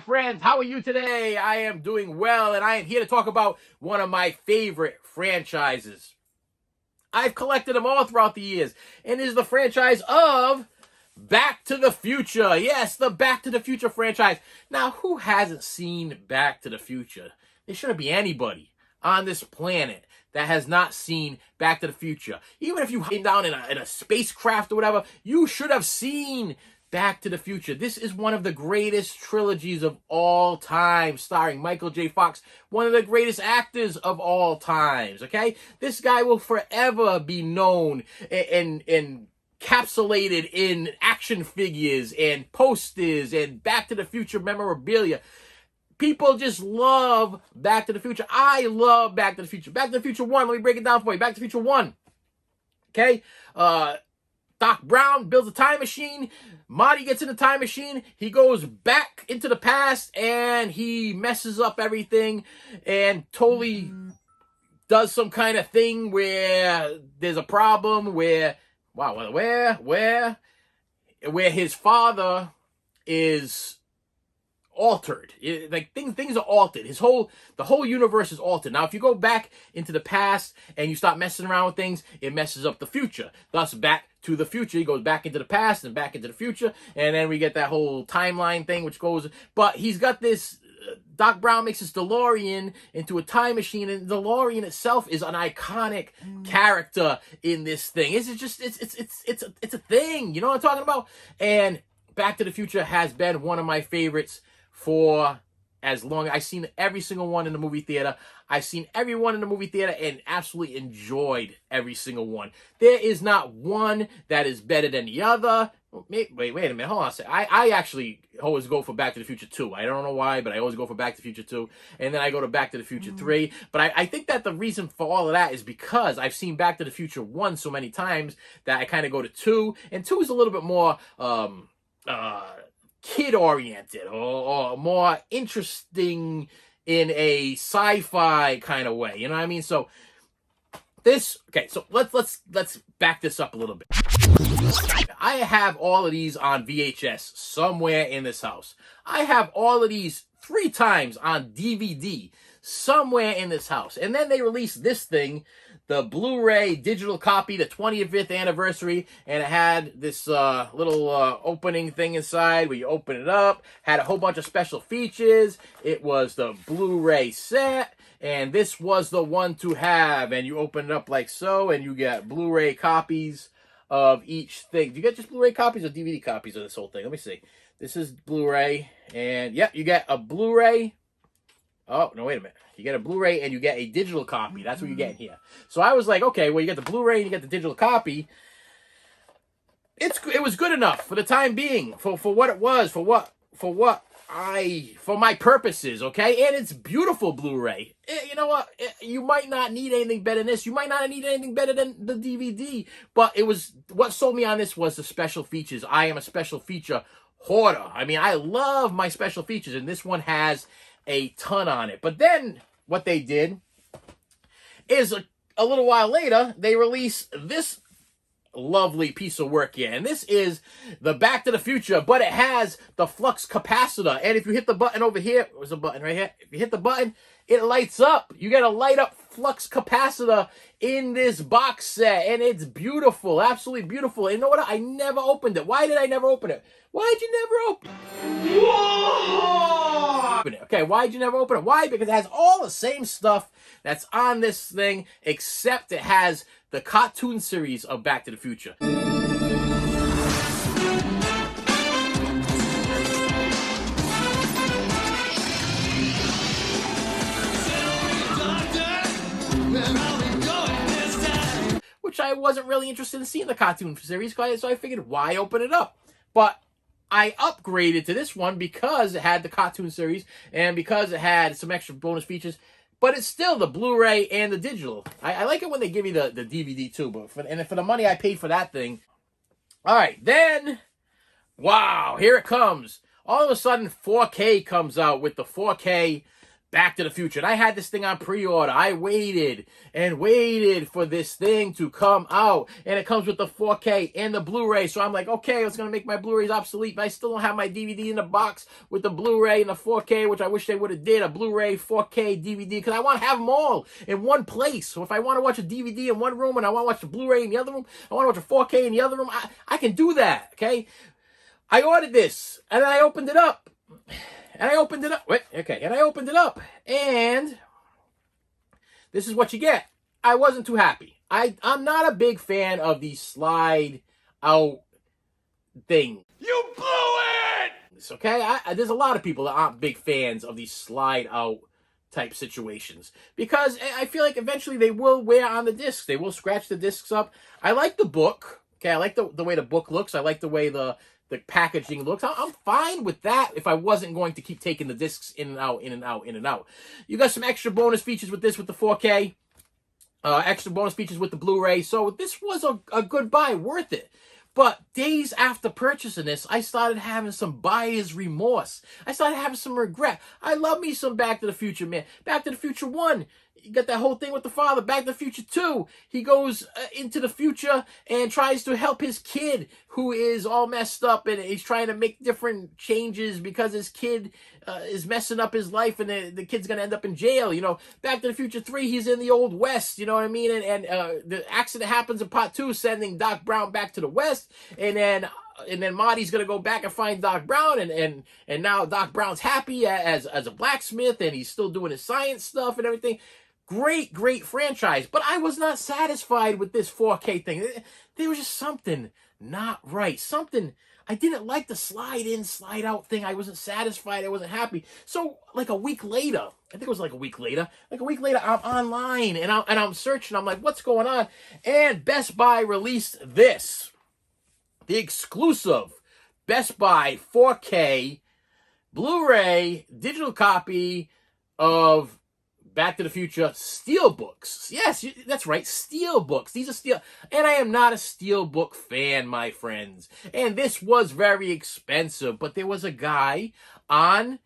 friends. How are you today? I am doing well, and I am here to talk about one of my favorite franchises. I've collected them all throughout the years, and it is the franchise of Back to the Future. Yes, the Back to the Future franchise. Now, who hasn't seen Back to the Future? There shouldn't be anybody on this planet that has not seen Back to the Future. Even if you came down in a spacecraft or whatever, you should have seen Back to the Future. This is one of the greatest trilogies of all time, starring Michael J. Fox, one of the greatest actors of all times, okay? This guy will forever be known and encapsulated in action figures and posters and Back to the Future memorabilia. People just love Back to the Future. I love Back to the Future. Back to the Future 1, let me break it down for you. Back to the Future 1, okay? Doc Brown builds a time machine. Marty gets in the time machine. He goes back into the past and he messes up everything and totally does some kind of thing where there's a problem where his father is altered. Like things are altered. The whole universe is altered. Now, if you go back into the past and you start messing around with things, it messes up the future. Thus, Back to the Future, he goes back into the past and back into the future, and then we get that whole timeline thing, which goes. But he's got this. Doc Brown makes his DeLorean into a time machine, and DeLorean itself is an iconic character in this thing. It's a thing. You know what I'm talking about? And Back to the Future has been one of my favorites for as long. I've seen every single one in the movie theater. I've seen every one in the movie theater and absolutely enjoyed every single one. There is not one that is better than the other. Wait a minute. Hold on a second. I actually always go for Back to the Future 2. I don't know why, but I always go for Back to the Future 2. And then I go to Back to the Future 3. But I think that the reason for all of that is because I've seen Back to the Future 1 so many times that I kind of go to 2. And 2 is a little bit more kid-oriented or more interesting in a sci-fi kind of way. You know what I mean? So let's back this up a little bit. I have all of these on VHS somewhere in this house. I have all of these 3 times on DVD somewhere in this house. And then they released this thing, the Blu-ray digital copy, the 25th anniversary, and it had this little opening thing inside where you open it up, had a whole bunch of special features. It was the Blu-ray set, and this was the one to have, and you open it up like so, and you get Blu-ray copies of each thing. Do you get just Blu-ray copies or DVD copies of this whole thing? Let me see. This is Blu-ray, and yep, you get a Blu-ray. Oh, no, wait a minute. You get a Blu-ray and you get a digital copy. That's what you get here. So I was like, okay, well, you get the Blu-ray and you get the digital copy. It was good enough for the time being, for what it was, for my purposes, okay? And it's beautiful Blu-ray. You know what? You might not need anything better than this. You might not need anything better than the DVD. But what sold me on this was the special features. I am a special feature hoarder. I mean, I love my special features, and this one has a ton on it. But then what they did is a little while later, they released this lovely piece of work here. And this is the Back to the Future, but it has the flux capacitor. And if you hit the button over here, there's a button right here. If you hit the button, it lights up. You get a light up flux capacitor in this box set, and it's beautiful, absolutely beautiful. And you know what? I never opened it. Why did I never open it? Why'd you never open it? Okay, why'd you never open it? Why? Because it has all the same stuff that's on this thing, except it has the cartoon series of Back to the Future. Which I wasn't really interested in seeing the cartoon series, so I figured, why open it up? But I upgraded to this one because it had the cartoon series and because it had some extra bonus features. But it's still the Blu-ray and the digital. I like it when they give you the DVD too. But for the money I paid for that thing. All right, then, wow, here it comes. All of a sudden, 4K comes out with the 4K Back to the Future. And I had this thing on pre-order. I waited and waited for this thing to come out. And it comes with the 4K and the Blu-ray. So I'm like, okay, it's going to make my Blu-rays obsolete. But I still don't have my DVD in the box with the Blu-ray and the 4K, which I wish they would have did. A Blu-ray, 4K, DVD. Because I want to have them all in one place. So if I want to watch a DVD in one room and I want to watch the Blu-ray in the other room, I want to watch a 4K in the other room, I can do that, okay? I ordered this, and I opened it up. And I opened it up. Wait, okay. And I opened it up. And this is what you get. I wasn't too happy. I'm not a big fan of the slide out thing. You blew it! It's okay. There's a lot of people that aren't big fans of these slide out type situations. Because I feel like eventually they will wear on the discs. They will scratch the discs up. I like the book. Okay, I like the way the book looks. I like the way the packaging looks. I'm fine with that if I wasn't going to keep taking the discs in and out, in and out, in and out. You got some extra bonus features with this, with the 4K. Extra bonus features with the Blu-ray. So this was a good buy, worth it. But days after purchasing this, I started having some buyer's remorse. I started having some regret. I love me some Back to the Future, man. Back to the Future 1. You got that whole thing with the father. Back to the Future 2. He goes into the future and tries to help his kid who is all messed up. And he's trying to make different changes because his kid is messing up his life. And the kid's going to end up in jail. You know, Back to the Future 3, he's in the Old West. You know what I mean? And the accident happens in Part 2, sending Doc Brown back to the West. And then Marty's gonna go back and find Doc Brown, and now Doc Brown's happy as a blacksmith, and he's still doing his science stuff and everything. Great franchise, but I was not satisfied with this 4K thing. There was just something not right. Something, I didn't like the slide in, slide out thing. I wasn't satisfied. I wasn't happy. So like a week later, I think it was like a week later, I'm online and I'm searching. I'm like, what's going on? And Best Buy released this. The exclusive Best Buy 4K Blu-ray digital copy of Back to the Future Steelbooks. Yes, that's right, Steelbooks. These are steel. And I am not a Steelbook fan, my friends. And this was very expensive. But there was a guy on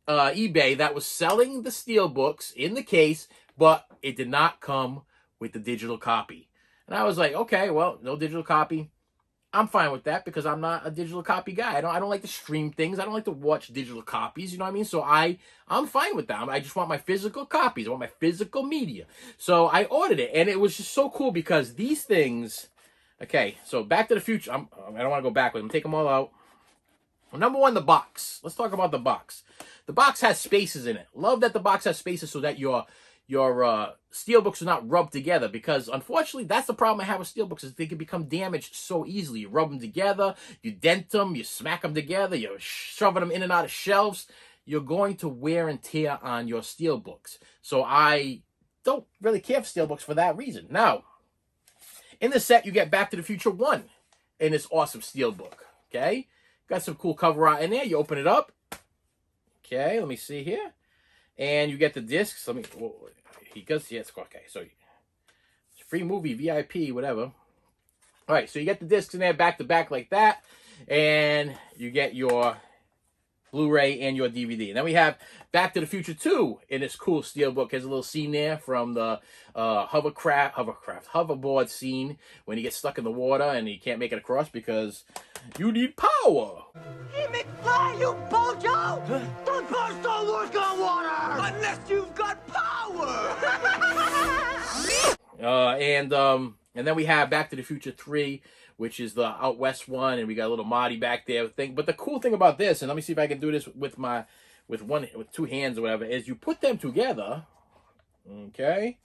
eBay that was selling the Steelbooks in the case, but it did not come with the digital copy. And I was like, okay, well, no digital copy. I'm fine with that because I'm not a digital copy guy. I don't like to stream things. I don't like to watch digital copies. You know what I mean? So I'm fine with that. I just want my physical copies. I want my physical media. So I ordered it, and it was just so cool because these things. Okay, so Back to the Future. I don't want to go backwards. I'm gonna take them all out. Well, number one, the box. Let's talk about the box. The box has spaces in it. Love that the box has spaces so that your steelbooks are not rubbed together, because unfortunately that's the problem I have with steelbooks, is they can become damaged so easily. You rub them together, you dent them, you smack them together, you're shoving them in and out of shelves. You're going to wear and tear on your steelbooks. So I don't really care for steelbooks for that reason. Now, in the set you get Back to the Future 1 in this awesome steelbook. Okay, got some cool cover art in there. You open it up. Okay, let me see here. And you get the discs. Let me. He goes. Yes, okay. So, free movie, VIP, whatever. All right. So you get the discs in there, back to back like that, and you get your Blu-ray and your DVD. And then we have Back to the Future 2 in this cool steelbook. There's a little scene there from the hoverboard scene when he gets stuck in the water and he can't make it across because you need power. Hey, McFly, you bojo! Don't burst don't work on water! Unless you've got power! And then we have Back to the Future 3, which is the Out West one, and we got a little Marty back there thing. But the cool thing about this, and let me see if I can do this with two hands or whatever, is you put them together, okay?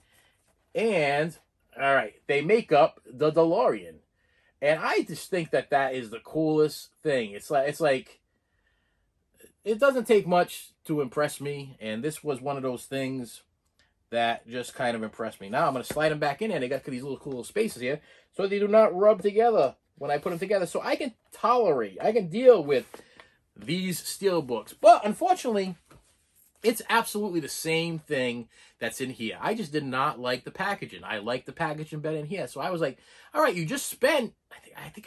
And all right, they make up the DeLorean. And I just think that is the coolest thing. It's like it doesn't take much to impress me, and this was one of those things that just kind of impressed me. Now I'm going to slide them back in, and they got these little cool spaces here, so they do not rub together when I put them together. So I can deal with these steelbooks. But unfortunately, it's absolutely the same thing that's in here. I just did not like the packaging. I like the packaging better in here. So I was like, all right, you just spent,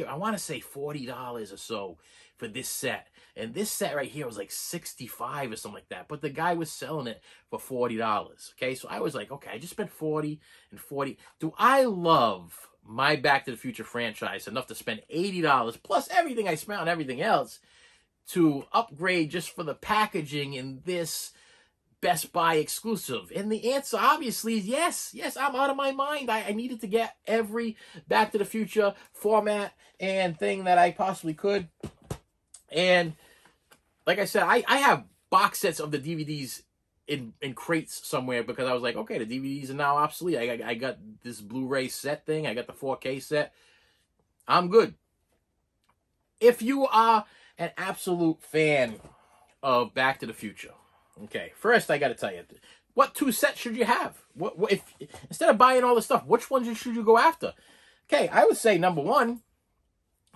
I want to say $40 or so for this set. And this set right here was like 65 or something like that. But the guy was selling it for $40. Okay, so I was like, okay, I just spent 40 and 40. Do I love my Back to the Future franchise enough to spend $80 plus everything I spent on everything else to upgrade just for the packaging in this Best Buy exclusive? And the answer obviously is yes. Yes, I'm out of my mind. I needed to get every Back to the Future format and thing that I possibly could. And like I said, I have box sets of the DVDs in crates somewhere because I was like, okay, the DVDs are now obsolete. I got this Blu-ray set thing. I got the 4K set. I'm good. If you are an absolute fan of Back to the Future, okay, first I got to tell you, what 2 sets should you have? What if instead of buying all the stuff, which ones should you go after? Okay, I would say number 1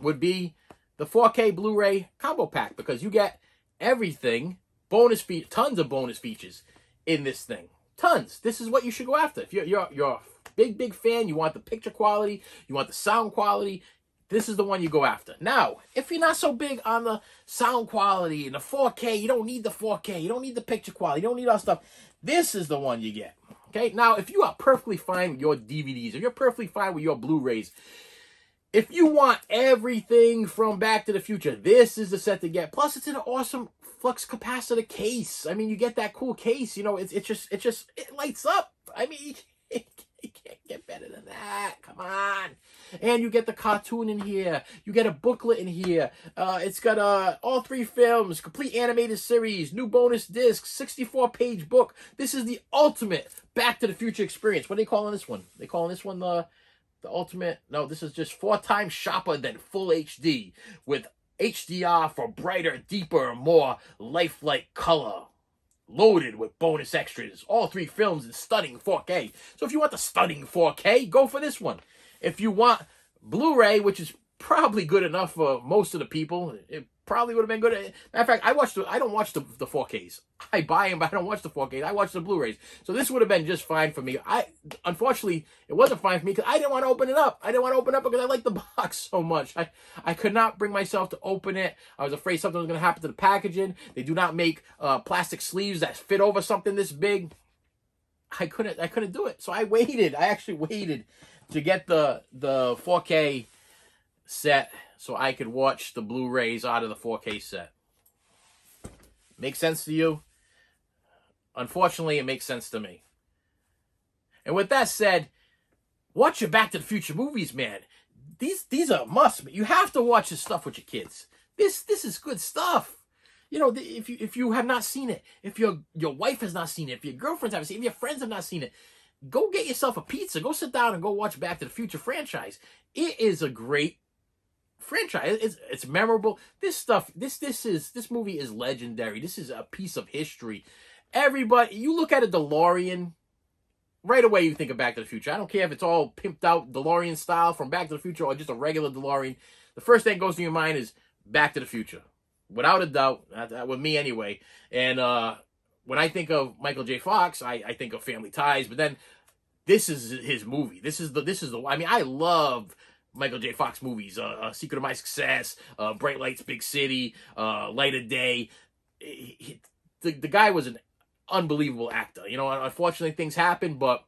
would be the 4K Blu-ray combo pack because you get everything, tons of bonus features in this thing. Tons. This is what you should go after. If you're a big fan, you want the picture quality, you want the sound quality, this is the one you go after. Now, if you're not so big on the sound quality and the 4K, you don't need the 4K, you don't need the picture quality, you don't need all that stuff, this is the one you get. Okay? Now, if you are perfectly fine with your DVDs, if you're perfectly fine with your Blu-rays, if you want everything from Back to the Future, this is the set to get. Plus, it's in an awesome flux capacitor case. I mean, you get that cool case. You know, it lights up. I mean, you can't get better than that. Come on. And you get the cartoon in here. You get a booklet in here. It's got all 3 films, complete animated series, new bonus discs, 64-page book. This is the ultimate Back to the Future experience. What are they calling this one? They calling this one the ultimate? No, this is just 4 times sharper than full HD with HDR for brighter, deeper, more lifelike color. Loaded with bonus extras. All 3 films in stunning 4K. So if you want the stunning 4K, go for this one. If you want Blu-ray, which is probably good enough for most of the people, it probably would have been good. Matter of fact, I don't watch the 4Ks. I buy them, but I don't watch the 4Ks. I watch the Blu-rays. So this would have been just fine for me. Unfortunately, it wasn't fine for me because I didn't want to open it up. I didn't want to open it up because I like the box so much. I could not bring myself to open it. I was afraid something was going to happen to the packaging. They do not make plastic sleeves that fit over something this big. I couldn't do it. So I waited. I actually waited to get the 4K set so I could watch the Blu-rays out of the 4K set. Make sense to you? Unfortunately, it makes sense to me. And with that said, watch your Back to the Future movies, man. These are a must. You have to watch this stuff with your kids. This is good stuff. You know, if you have not seen it, if your wife has not seen it, if your girlfriends haven't seen it, if your friends have not seen it, go get yourself a pizza. Go sit down and go watch Back to the Future franchise. It is a great franchise. It's memorable. This movie is legendary. This is a piece of history. Everybody, you look at a DeLorean, right away you think of Back to the Future. I don't care if it's all pimped out DeLorean style from Back to the Future or just a regular DeLorean. The first thing that goes to your mind is Back to the Future. Without a doubt, with me anyway. And when I think of Michael J. Fox, I think of Family Ties, but then this is his movie. This is the I mean, I love Michael J. Fox movies. Secret of My Success, Bright Lights, Big City, Light of Day. The guy was an unbelievable actor. You know, unfortunately things happen, but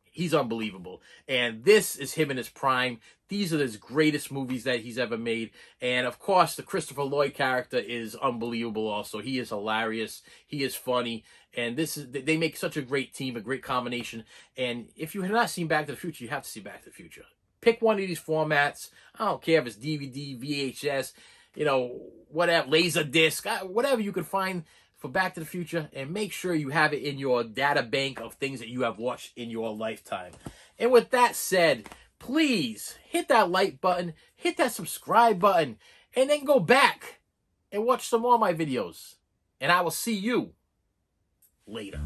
he's unbelievable. And this is him in his prime. These are his greatest movies that he's ever made. And of course, the Christopher Lloyd character is unbelievable also. He is hilarious. He is funny. And they make such a great team, a great combination. And if you have not seen Back to the Future, you have to see Back to the Future. Pick one of these formats. I don't care if it's DVD, VHS, you know, whatever, Laserdisc, whatever you can find for Back to the Future, and make sure you have it in your data bank of things that you have watched in your lifetime. And with that said, please hit that like button, hit that subscribe button, and then go back and watch some more of my videos. And I will see you later.